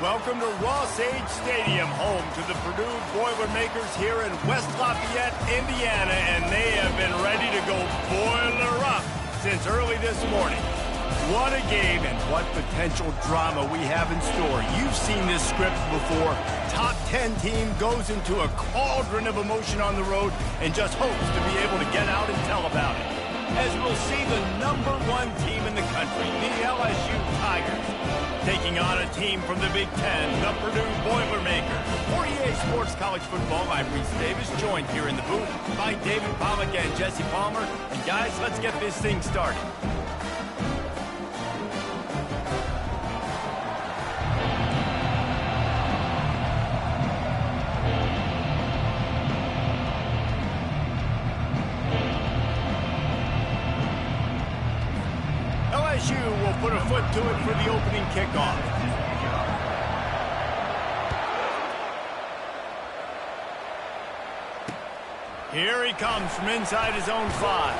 Welcome to Ross-Age Stadium, home to the Purdue Boilermakers here in West Lafayette, Indiana, and they have been ready to go boiler up since early this morning. What a game and what potential drama we have in store. You've seen this script before. Top 10 team goes into a cauldron of emotion on the road and just hopes to be able to get out and tell about it. As we'll see the #1 team in the country, the LSU Tigers, taking on a team from the Big Ten, the Purdue Boilermakers. For EA Sports College Football, I'm Reese Davis, joined here in the booth by David Pollack and Jesse Palmer. And guys, let's get this thing started. LSU will put a foot to it for the opening kickoff. Here he comes from inside his own 5.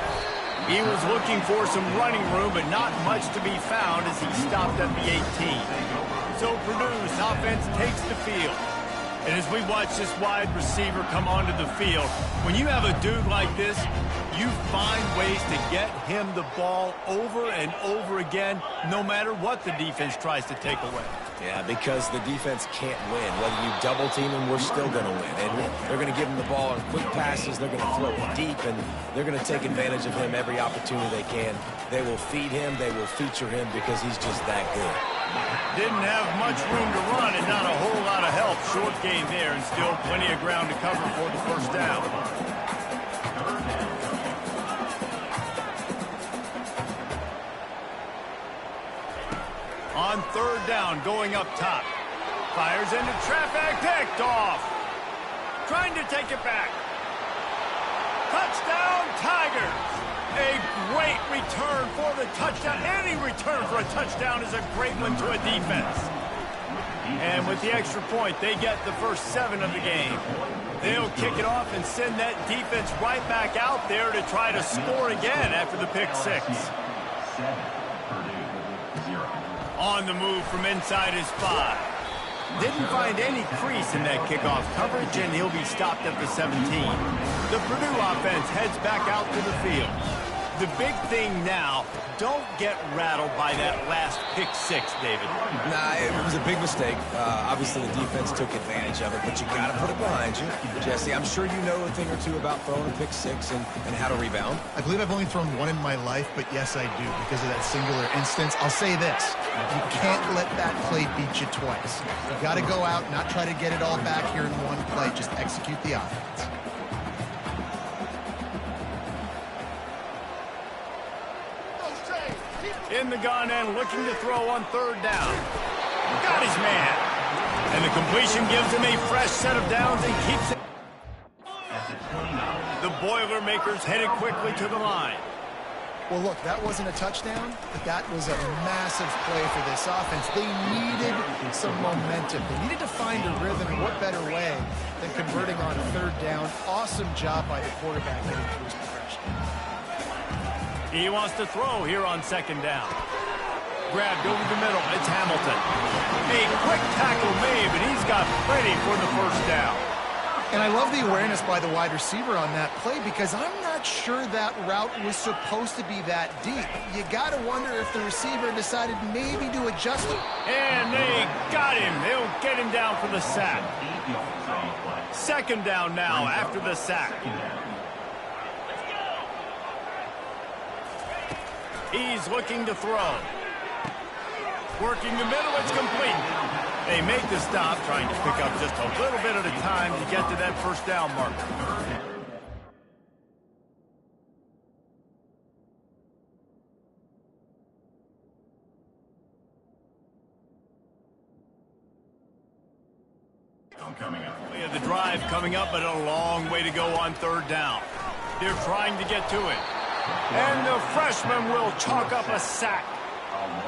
He was looking for some running room, but not much to be found as he stopped at the 18. So Purdue's offense takes the field. And as we watch this wide receiver come onto the field, when you have a dude like this, you find ways to get him the ball over and over again, no matter what the defense tries to take away. Yeah, because the defense can't win. Whether you double team him, we're still going to win. And they're going to give him the ball in quick passes. They're going to throw it deep, and they're going to take advantage of him every opportunity they can. They will feed him. They will feature him because he's just that good. Didn't have much room to run and not a whole lot of help. Short gain there and still plenty of ground to cover for the first down. On third down, going up top. Fires into traffic, picked off. Trying to take it back. Touchdown, Tigers. A great return for the touchdown. Any return for a touchdown is a great one to a defense. And with the extra point, they get the first 7 of the game. They'll kick it off and send that defense right back out there to try to score again after the pick 6. On the move from inside his 5. Didn't find any crease in that kickoff coverage, and he'll be stopped at the 17. The Purdue offense heads back out to the field. The big thing now, don't get rattled by that last pick 6, David. Nah, it was a big mistake. Obviously, the defense took advantage of it, but you got to put it behind you. Jesse, I'm sure you know a thing or two about throwing a pick 6 and how to rebound. I believe I've only thrown one in my life, but yes, I do, because of that singular instance. I'll say this. You can't let that play beat you twice. You got to go out, not try to get it all back here in one play. Just execute the offense. In the gun and looking to throw on third down. Got his man. And the completion gives him a fresh set of downs and keeps it. The Boilermakers headed quickly to the line. Well, look, that wasn't a touchdown, but that was a massive play for this offense. They needed some momentum. They needed to find a rhythm, and what better way than converting on third down. Awesome job by the quarterback getting through his progression. He wants to throw here on second down. Grabbed over the middle. It's Hamilton. A quick tackle made, but he's got plenty for the first down. And I love the awareness by the wide receiver on that play because I'm not sure that route was supposed to be that deep. You got to wonder if the receiver decided maybe to adjust it. And they got him. They'll get him down for the sack. Second down now after the sack. He's looking to throw. Working the middle, it's complete. They make the stop, trying to pick up just a little bit at a time to get to that first down marker. We have the drive coming up, but a long way to go on third down. They're trying to get to it. And the freshman will chalk up a sack.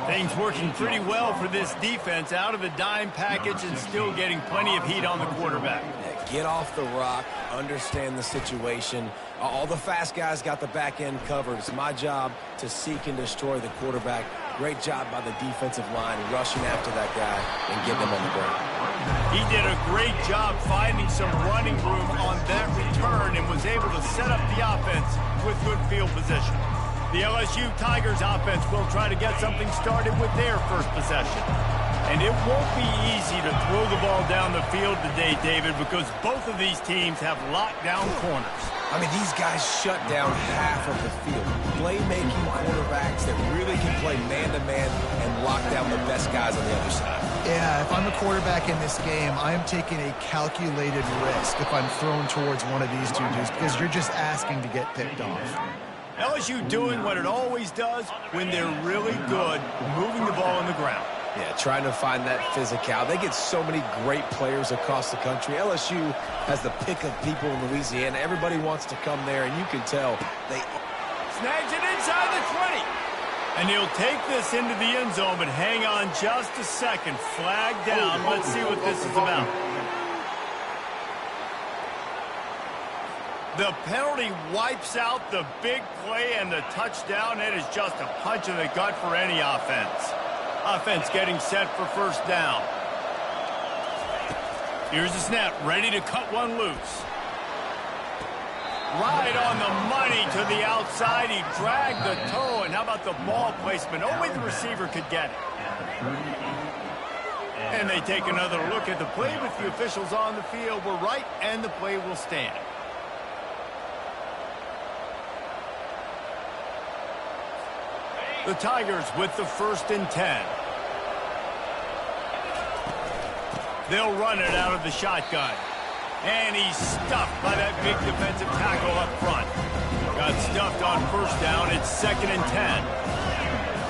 Things working pretty well for this defense, out of the dime package and still getting plenty of heat on the quarterback. Get off the rock, understand the situation. All the fast guys got the back end covered. It's my job to seek and destroy the quarterback. Great job by the defensive line rushing after that guy and getting him on the ground. He did a great job finding some running room on that return and was able to set up the offense with good field position. The LSU Tigers offense will try to get something started with their first possession. And it won't be easy to throw the ball down the field today, David, because both of these teams have locked down corners. I mean, these guys shut down half of the field. Playmaking quarterbacks that really can play man-to-man and lock down the best guys on the other side. Yeah, if I'm a quarterback in this game, I am taking a calculated risk if I'm thrown towards one of these two dudes because you're just asking to get picked off. LSU doing what it always does when they're really good, moving the ball on the ground. Yeah, trying to find that physical. They get so many great players across the country. LSU has the pick of people in Louisiana. Everybody wants to come there, and you can tell they... Snags it inside the 20. And he'll take this into the end zone, but hang on just a second. Flag down. Let's see what this is about. The penalty wipes out the big play and the touchdown. It is just a punch in the gut for any offense. Offense getting set for first down. Here's the snap, ready to cut one loose. Right on the money to the outside. He dragged the toe, and how about the ball placement? Only the receiver could get it. And they take another look at the play with the officials on the field. We're right, and the play will stand. The Tigers with the 1st and 10. They'll run it out of the shotgun. And he's stuffed by that big defensive tackle up front. Got stuffed on first down. It's 2nd and 10.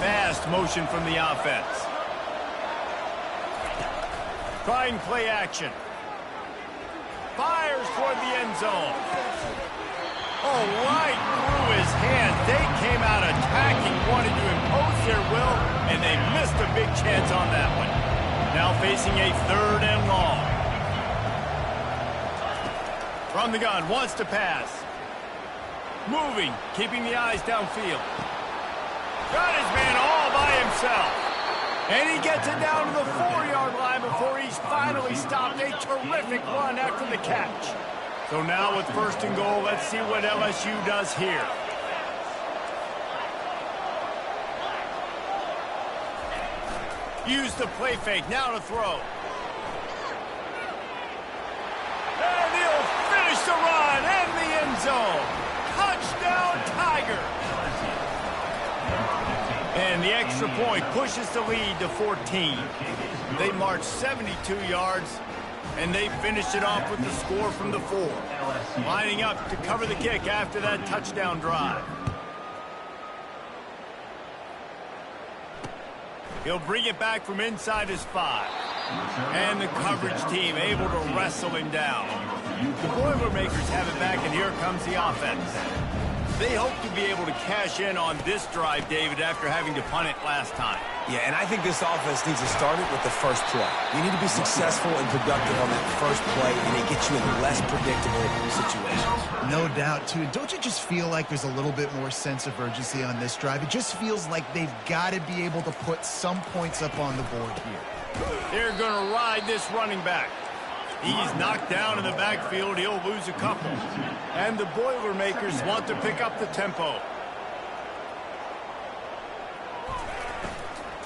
Fast motion from the offense. Trying play action. Fires toward the end zone. Oh, right through his hands. They came out attacking, wanted to impose their will, and they missed a big chance on that one. Now facing a 3rd and long. From the gun, wants to pass. Moving, keeping the eyes downfield. Got his man all by himself. And he gets it down to the 4-yard line before he's finally stopped. A terrific run after the catch. So now with 1st and goal, let's see what LSU does here. Use the play fake, now to throw. And he'll finish the run in the end zone. Touchdown, Tiger. And the extra point pushes the lead to 14. They march 72 yards. And they finished it off with the score from the 4. Lining up to cover the kick after that touchdown drive. He'll bring it back from inside his 5. And the coverage team able to wrestle him down. The Boilermakers have it back, and here comes the offense. They hope to be able to cash in on this drive, David, after having to punt it last time. Yeah, and I think this offense needs to start it with the first play. You need to be successful and productive on that first play, and it gets you in less predictable situations. No doubt, too. Don't you just feel like there's a little bit more sense of urgency on this drive? It just feels like they've got to be able to put some points up on the board here. They're going to ride this running back. He's knocked down in the backfield. He'll lose a couple. And the Boilermakers want to pick up the tempo.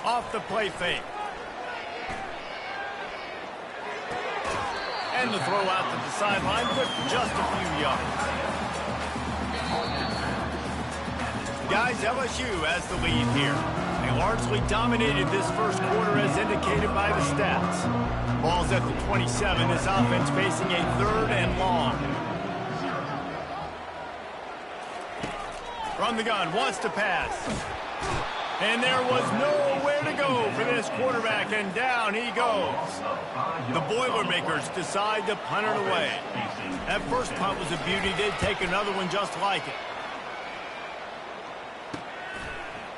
Off the play fake. And the throw out to the sideline, but just a few yards. Guys, LSU has the lead here. They largely dominated this first quarter as indicated by the stats. Ball's at the 27. This offense facing a 3rd and long. From the gun, wants to pass. And there was nowhere to go for this quarterback, and down he goes. The Boilermakers decide to punt it away. That first punt was a beauty. They'd take another one just like it.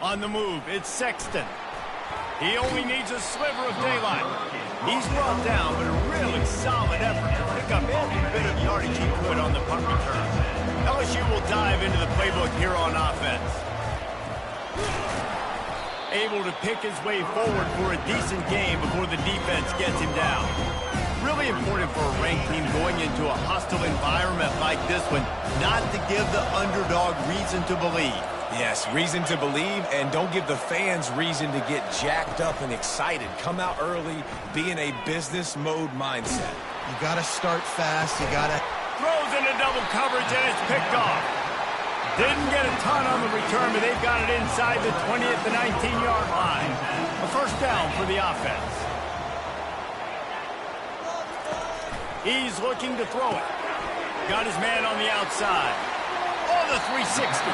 On the move, it's Sexton. He only needs a sliver of daylight. He's brought down, but a really solid effort to pick up every bit of yardage he could on the punt return. LSU will dive into the playbook here on offense. Able to pick his way forward for a decent game before the defense gets him down. Really important for a ranked team going into a hostile environment like this one, not to give the underdog reason to believe. Yes, reason to believe, and don't give the fans reason to get jacked up and excited. Come out early, be in a business mode mindset. You got to start fast. You got to... Throws into double coverage, and it's picked off. Didn't get a ton on the return, but they've got it inside the 20 at the 19-yard line. A first down for the offense. He's looking to throw it. Got his man on the outside. Oh, the 360.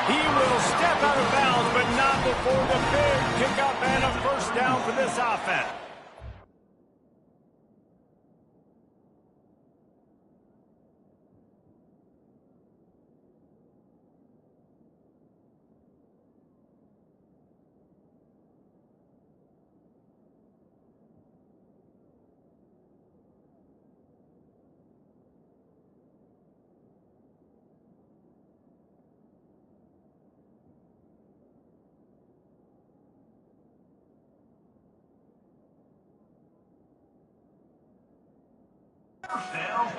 He will step out of bounds, but not before the big pickup and a first down for this offense.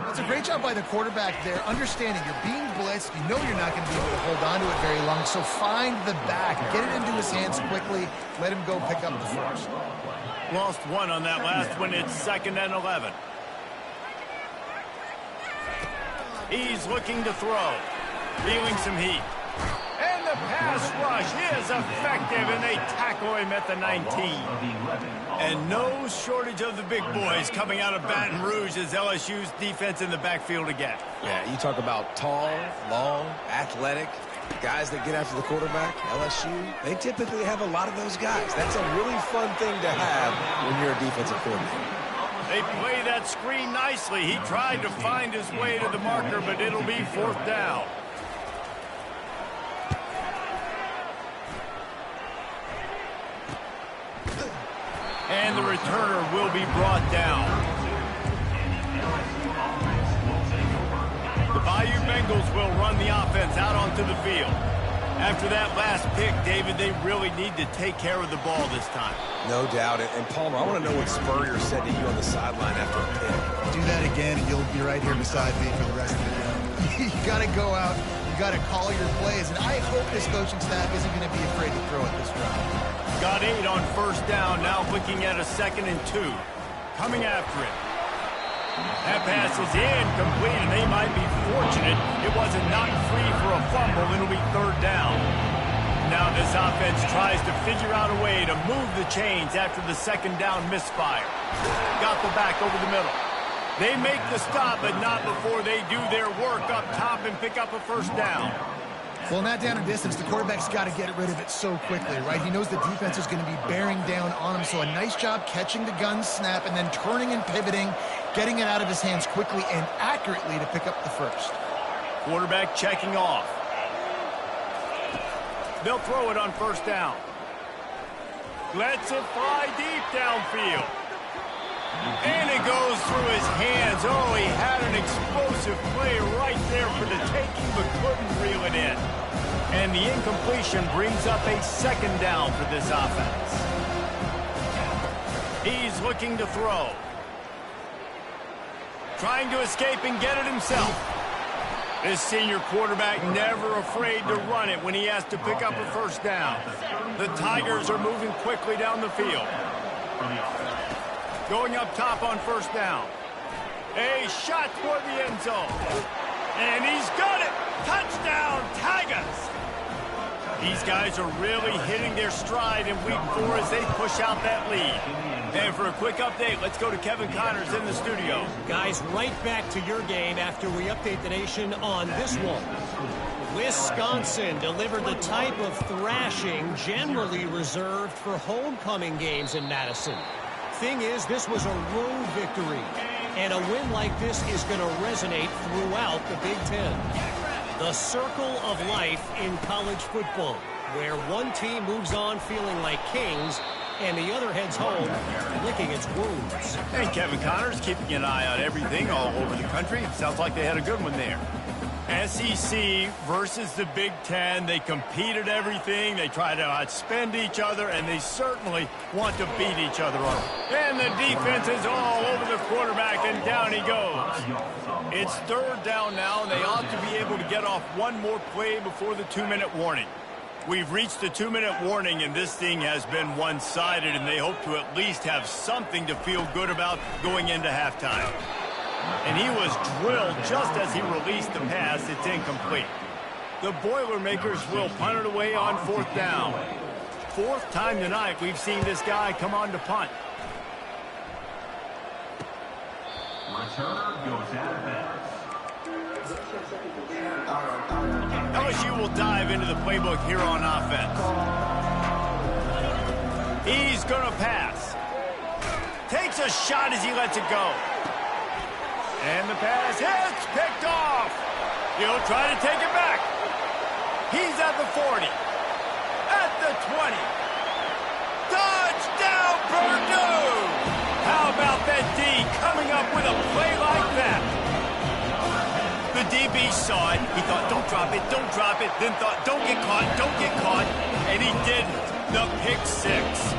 It's a great job by the quarterback there, understanding you're being blitzed. You know you're not going to be able to hold on to it very long, so find the back. Get it into his hands quickly. Let him go pick up the first. Lost one on that last one. It's 2nd and 11. He's looking to throw. Feeling some heat. And the pass rush is effective, and they tackle him at the 19. And no shortage of the big boys coming out of Baton Rouge as LSU's defense in the backfield again. Yeah, you talk about tall, long, athletic, guys that get after the quarterback, LSU, they typically have a lot of those guys. That's a really fun thing to have when you're a defensive coordinator. They play that screen nicely. He tried to find his way to the marker, but it'll be 4th down. And the returner will be brought down. The Bayou Bengals will run the offense out onto the field. After that last pick, David, they really need to take care of the ball this time. No doubt. And Palmer, I want to know what Spurrier said to you on the sideline after a pick. Do that again, and you'll be right here beside me for the rest of the day. You got to go out. You got to call your plays. And I hope this coaching staff isn't going to be afraid to throw it this drive. Got 8 on first down, now looking at a 2nd and 2. Coming after it. That pass is incomplete, and they might be fortunate it wasn't knocked free for a fumble. It'll be 3rd down. Now this offense tries to figure out a way to move the chains after the 2nd down misfire. Got the back over the middle. They make the stop, but not before they do their work up top and pick up a first down. Well, not down in distance, the quarterback's got to get rid of it so quickly, right? He knows the defense is going to be bearing down on him, so a nice job catching the gun snap and then turning and pivoting, getting it out of his hands quickly and accurately to pick up the first. Quarterback checking off. They'll throw it on first down. Lets it fly deep downfield. And it goes through his hands. Oh, he had an explosive play right there for the taking, but couldn't reel it in. And the incompletion brings up a 2nd down for this offense. He's looking to throw. Trying to escape and get it himself. This senior quarterback never afraid to run it when he has to pick up a first down. The Tigers are moving quickly down the field. Going up top on first down. A shot toward the end zone. And he's got it. Touchdown, Tigers. These guys are really hitting their stride in week 4 as they push out that lead. And for a quick update, let's go to Kevin Connors in the studio. Guys, right back to your game after we update the nation on this one. Wisconsin delivered the type of thrashing generally reserved for homecoming games in Madison. Thing is, this was a road victory, and a win like this is going to resonate throughout the Big Ten. The circle of life in college football, where one team moves on feeling like kings and the other heads home, licking its wounds. And Kevin Connors keeping an eye on everything all over the country. Sounds like they had a good one there. SEC versus the Big Ten. They competed everything. They try to outspend each other, and they certainly want to beat each other up. And the defense is all over the quarterback, and down he goes. It's third down now, and they ought to be able to get off one more play before the 2-minute warning. We've reached the 2-minute warning, and this thing has been one-sided, and they hope to at least have something to feel good about going into halftime. And he was drilled just as he released the pass. It's incomplete. The Boilermakers will punt it away on fourth down. Fourth time tonight we've seen this guy come on to punt. Return goes out of bounds. LSU will dive into the playbook here on offense. He's going to pass. Takes a shot as he lets it go. And the pass hits, picked off. He'll try to take it back. He's at the 40. At the 20. Touchdown, Purdue! How about that D coming up with a play like that? The DB saw it. He thought, don't drop it, don't drop it. Then thought, don't get caught, don't get caught. And he didn't. The pick six.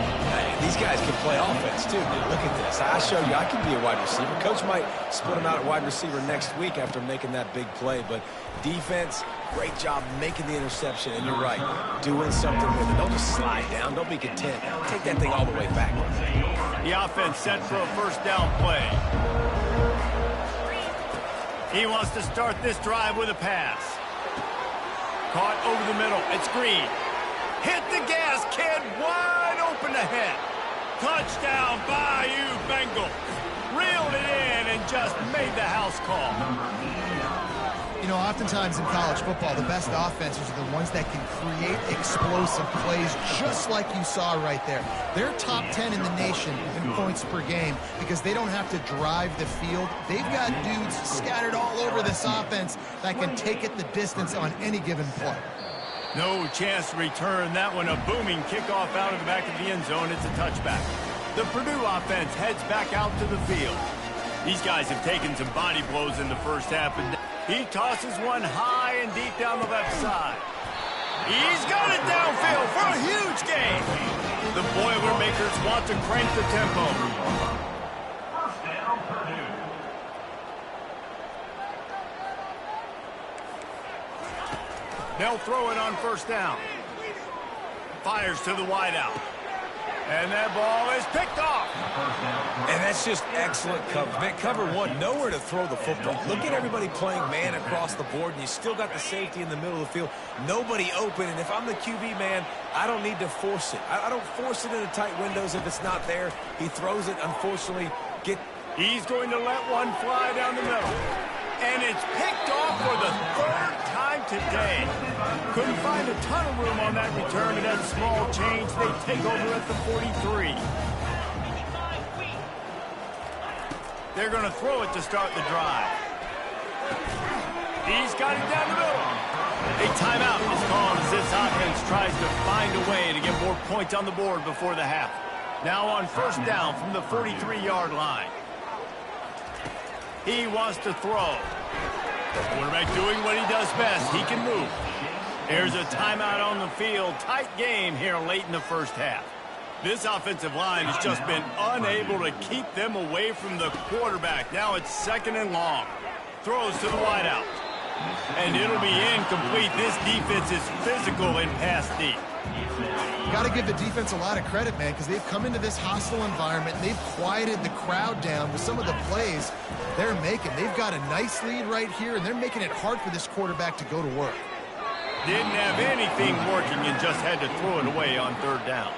These guys can play offense, too. Look at this. I showed you I can be a wide receiver. Coach might split him out at wide receiver next week after making that big play. But defense, great job making the interception. And you're right, doing something with it. Don't just slide down. Don't be content. Take that thing all the way back. The offense set for a first down play. He wants to start this drive with a pass. Caught over the middle. It's Green. Hit the gas, kid. Wide open ahead. Touchdown, Bayou Bengals. Reeled it in and just made the house call. You know, oftentimes in college football, the best offenses are the ones that can create explosive plays, just like you saw right there. They're top 10 in the nation in points per game because they don't have to drive the field. They've got dudes scattered all over this offense that can take it the distance on any given play. No chance to return that one. A booming kickoff out of the back of the end zone. It's a touchback. The Purdue offense heads back out to the field. These guys have taken some body blows in the first half. And he tosses one high and deep down the left side. He's got it downfield for a huge gain. The Boilermakers want to crank the tempo. First down, Purdue. They'll throw it on first down. Fires to the wideout. And that ball is picked off. And that's just excellent coverage. Man, cover one, nowhere to throw the football. Look at everybody playing man across the board, and you still got the safety in the middle of the field. Nobody open, and if I'm the QB, man, I don't need to force it. I don't force it into tight windows if it's not there. He throws it, unfortunately. He's going to let one fly down the middle. And it's picked off for the third time today. Couldn't find a ton of room on that return, and that small change, they take over at the 43. They're going to throw it to start the drive. He's got it down the middle. A timeout is called as this offense tries to find a way to get more points on the board before the half. Now on first down from the 43-yard line. He wants to throw. The quarterback doing what he does best. He can move. There's a timeout on the field. Tight game here late in the first half. This offensive line has just been unable to keep them away from the quarterback. Now it's second and long. Throws to the wideout. And it'll be incomplete. This defense is physical in pass deep. Got to give the defense a lot of credit, man, because they've come into this hostile environment. And they've quieted the crowd down with some of the plays they're making. They've got a nice lead right here, and they're making it hard for this quarterback to go to work. Didn't have anything working and just had to throw it away on third down.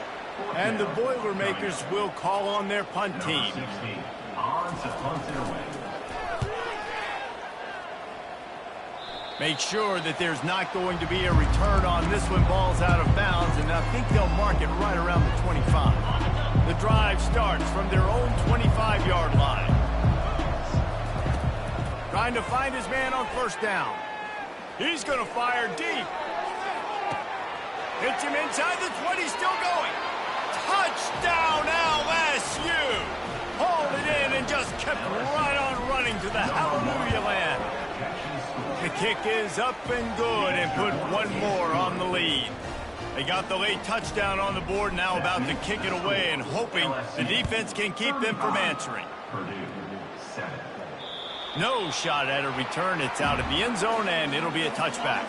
And the Boilermakers will call on their punt team. On to punt it away. Make sure that there's not going to be a return on this when ball's out of bounds, and I think they'll mark it right around the 25. The drive starts from their own 25-yard line. Trying to find his man on first down. He's going to fire deep. Hits him inside the 20, still going. Touchdown LSU! Hauled it in and just kept right on running to the hallelujah land. The kick is up and good and put one more on the lead. They got the late touchdown on the board, now about to kick it away and hoping the defense can keep them from answering. No shot at a return. It's out of the end zone, and it'll be a touchback.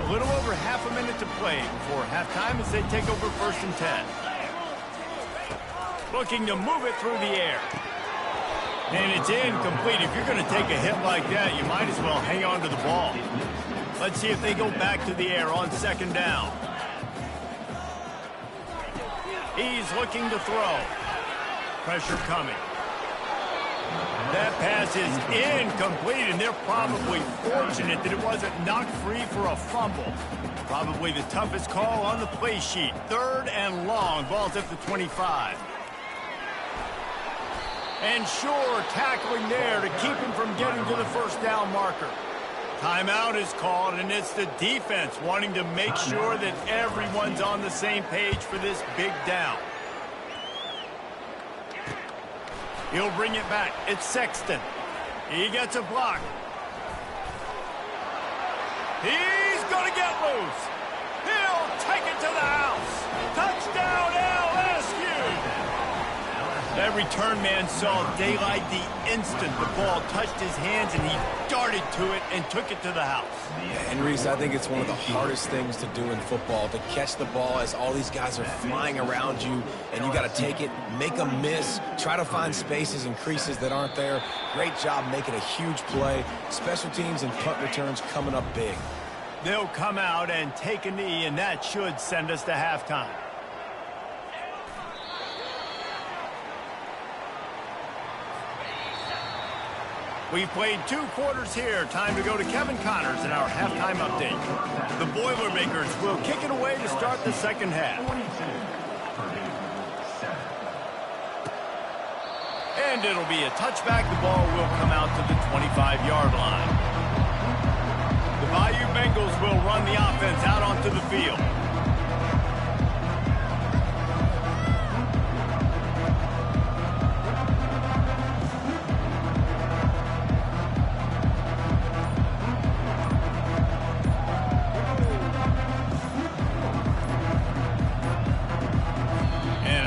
A little over half a minute to play before halftime as they take over 1st and 10. Looking to move it through the air. And it's incomplete. If you're going to take a hit like that, you might as well hang on to the ball. Let's see if they go back to the air on 2nd down. He's looking to throw. Pressure coming. That pass is incomplete, and they're probably fortunate that it wasn't knocked free for a fumble. Probably the toughest call on the play sheet. 3rd and long. Ball's at the 25. And sure, tackling there to keep him from getting to the 1st down marker. Timeout is called, and it's the defense wanting to make sure that everyone's on the same page for this big down. He'll bring it back. It's Sexton. He gets a block. He's going to get loose. He'll take it to the house. Touchdown, LSU. That return man saw daylight the instant the ball touched his hands, and he darted to it and took it to the house. And Reese, I think it's one of the hardest things to do in football, to catch the ball as all these guys are flying around you, and you got to take it, make a miss, try to find spaces and creases that aren't there. Great job making a huge play. Special teams and punt returns coming up big. They'll come out and take a knee, and that should send us to halftime. We've played 2 quarters here. Time to go to Kevin Connors in our halftime update. The Boilermakers will kick it away to start the 2nd half. And it'll be a touchback. The ball will come out to the 25-yard line. The Bayou Bengals will run the offense out onto the field.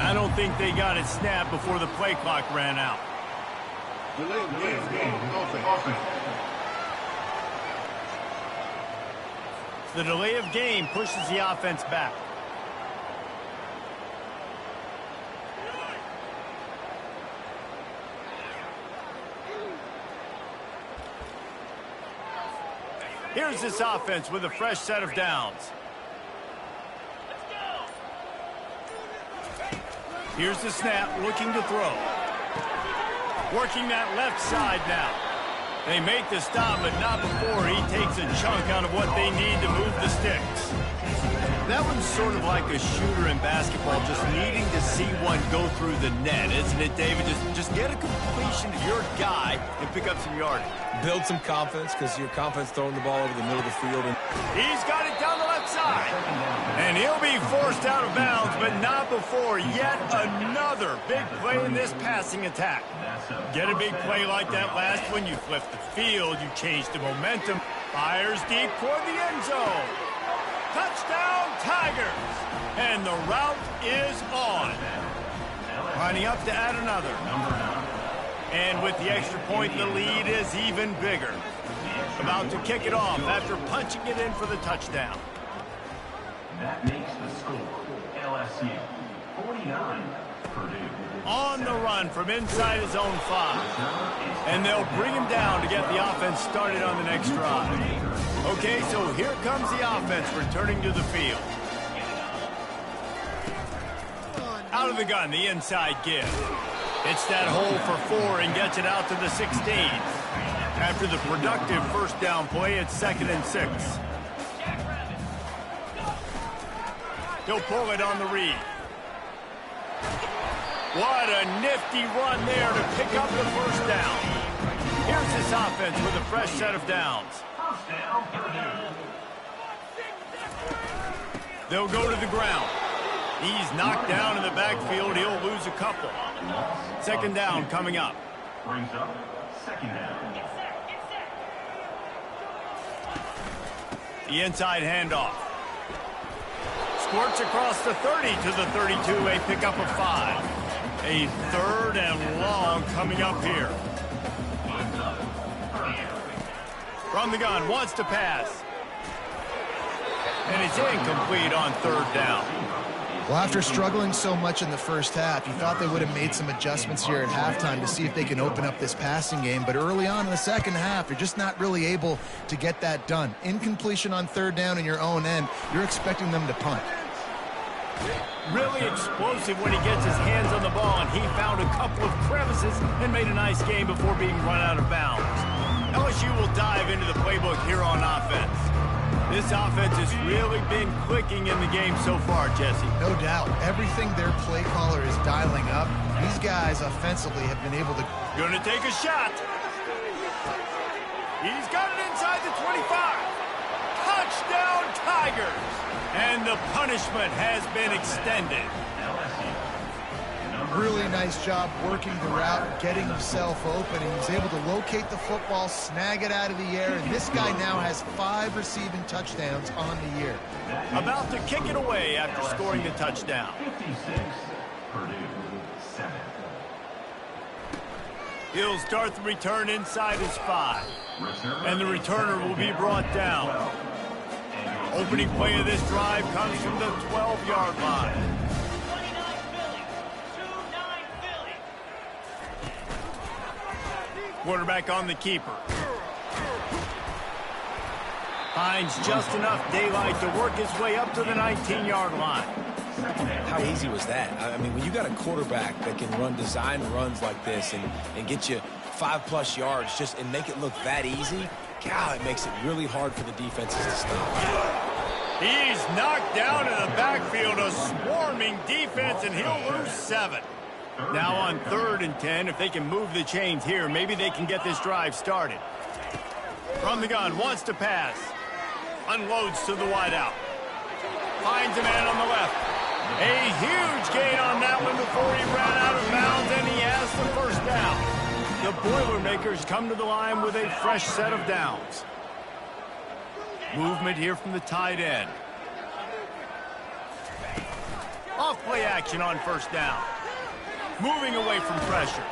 I think they got it snapped before the play clock ran out. The delay of game pushes the offense back. Here's this offense with a fresh set of downs. Here's the snap, looking to throw. Working that left side now. They make the stop, but not before he takes a chunk out of what they need to move the sticks. That one's sort of like a shooter in basketball, just needing to see one go through the net, isn't it, David? Just get a completion to your guy and pick up some yardage. Build some confidence, because your confidence throwing the ball over the middle of the field. And he's got it down the left side. And he'll be forced out of bounds, but not before yet another big play in this passing attack. Get a big play like that last one, you flip the field, you change the momentum. Fires deep toward the end zone. Touchdown, Tigers. And the route is on. Lining up to add another. And with the extra point, the lead is even bigger. About to kick it off after punching it in for the touchdown. That makes the score LSU 49, Purdue. On the run from inside his own 5. And they'll bring him down to get the offense started on the next drive. Okay, so here comes the offense returning to the field. Out of the gun, the inside give. It's that hole for 4 and gets it out to the 16. After the productive 1st down play, it's 2nd and 6. He'll pull it on the read. What a nifty run there to pick up the 1st down. Here's this offense with a fresh set of downs. They'll go to the ground. He's knocked down in the backfield. He'll lose a couple. Second down coming up. Brings up second down. The inside handoff. Squirts across the 30 to the 32. A pickup of 5. A third and long coming up here. From the gun, wants to pass. And it's incomplete on third down. Well, after struggling so much in the first half, you thought they would have made some adjustments here at halftime to see if they can open up this passing game. But early on in the second half, you're just not really able to get that done. Incompletion on third down in your own end, you're expecting them to punt. Really explosive when he gets his hands on the ball, and he found a couple of crevices and made a nice game before being run out of bounds. LSU will dive into the playbook here on offense. This offense has really been clicking in the game so far, Jesse. No doubt. Everything their play caller is dialing up, these guys offensively have been able to... Gonna take a shot. He's got it inside the 25. Touchdown, Tigers. And the punishment has been extended. Really nice job working the route, getting himself open, and he's able to locate the football, snag it out of the air, and this guy now has 5 receiving touchdowns on the year. About to kick it away after scoring the touchdown. 56, Purdue, 7. He'll start the return inside his 5. And the returner will be brought down. Opening play of this drive comes from the 12-yard line. Quarterback on the keeper. Finds just enough daylight to work his way up to the 19-yard line. How easy was that? I mean, when you got a quarterback that can run design runs like this and get you 5+ yards just and make it look that easy, God, it makes it really hard for the defenses to stop. He's knocked down in the backfield, a swarming defense, and he'll lose 7. Now on 3rd and 10, if they can move the chains here, maybe they can get this drive started. From the gun, wants to pass. Unloads to the wideout. Finds a man on the left. A huge gain on that one before he ran out of bounds, and he has the first down. The Boilermakers come to the line with a fresh set of downs. Movement here from the tight end. Off play action on first down. Moving away from pressure.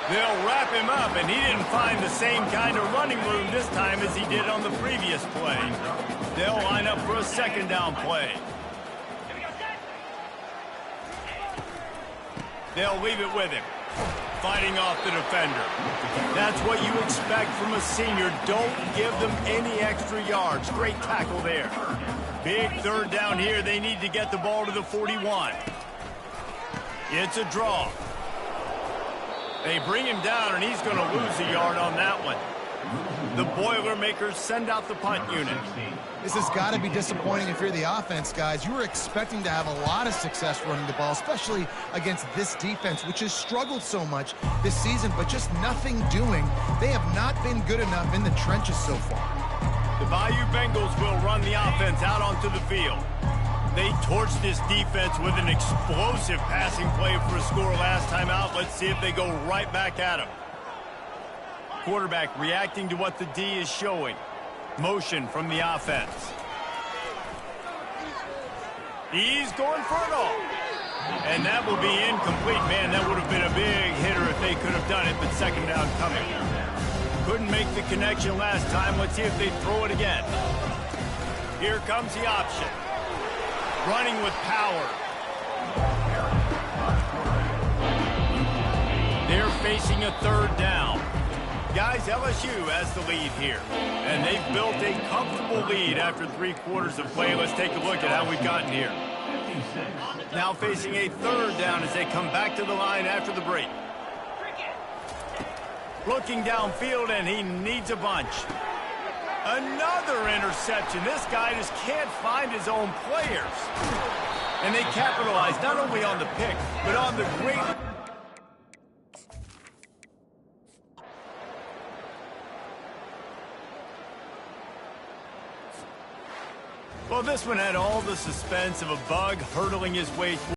They'll wrap him up, and he didn't find the same kind of running room this time as he did on the previous play. They'll line up for a second down play. They'll leave it with him. Fighting off the defender. That's what you expect from a senior. Don't give them any extra yards. Great tackle there. Big third down here. They need to get the ball to the 41. It's a draw. They bring him down, and he's going to lose a yard on that one. The Boilermakers send out the punt unit. This has got to be disappointing if you're the offense, guys. You were expecting to have a lot of success running the ball, especially against this defense, which has struggled so much this season, but just nothing doing. They have not been good enough in the trenches so far. The Bayou Bengals will run the offense out onto the field. They torched this defense with an explosive passing play for a score last time out. Let's see if they go right back at him. Quarterback reacting to what the D is showing. Motion from the offense. He's going for it all. And that will be incomplete. Man, that would have been a big hitter if they could have done it, but second down coming. Couldn't make the connection last time. Let's see if they throw it again. Here comes the option. Running with power. They're facing a third down. Guys, LSU has the lead here. And they've built a comfortable lead after 3 quarters of play. Let's take a look at how we've gotten here. Now facing a third down as they come back to the line after the break. Looking downfield, and he needs a bunch. Another interception. This guy just can't find his own players. And they capitalize not only on the pick, but on the great... Well, this one had all the suspense of a bug hurtling his way